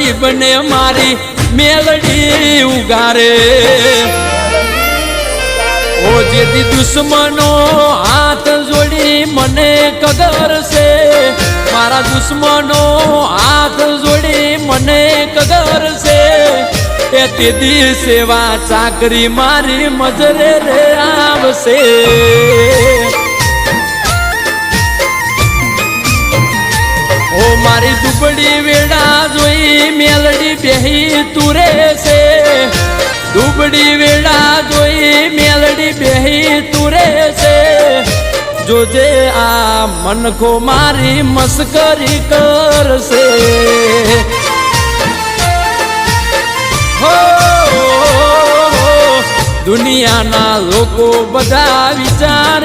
ગરીબને મારી મેલડી ઉગારે ઓ જેથી દુશ્મનો હાથ જોડી મને કગરશે મારા દુશ્મનો હાથ જોડી મને કગરશે એ તેદી સેવા ચાકરી મારી મજરે રે આવશે ઓ મારી દુબળી વેડા જોઈ મેલડી બેહી તુરે છે દુબળી વેડા જોઈ મેલડી બેહી તુરે છે જોજે આ મનખો મારી મસ્કરી કરશે હો દુનિયાના લોકો બધા વિચારે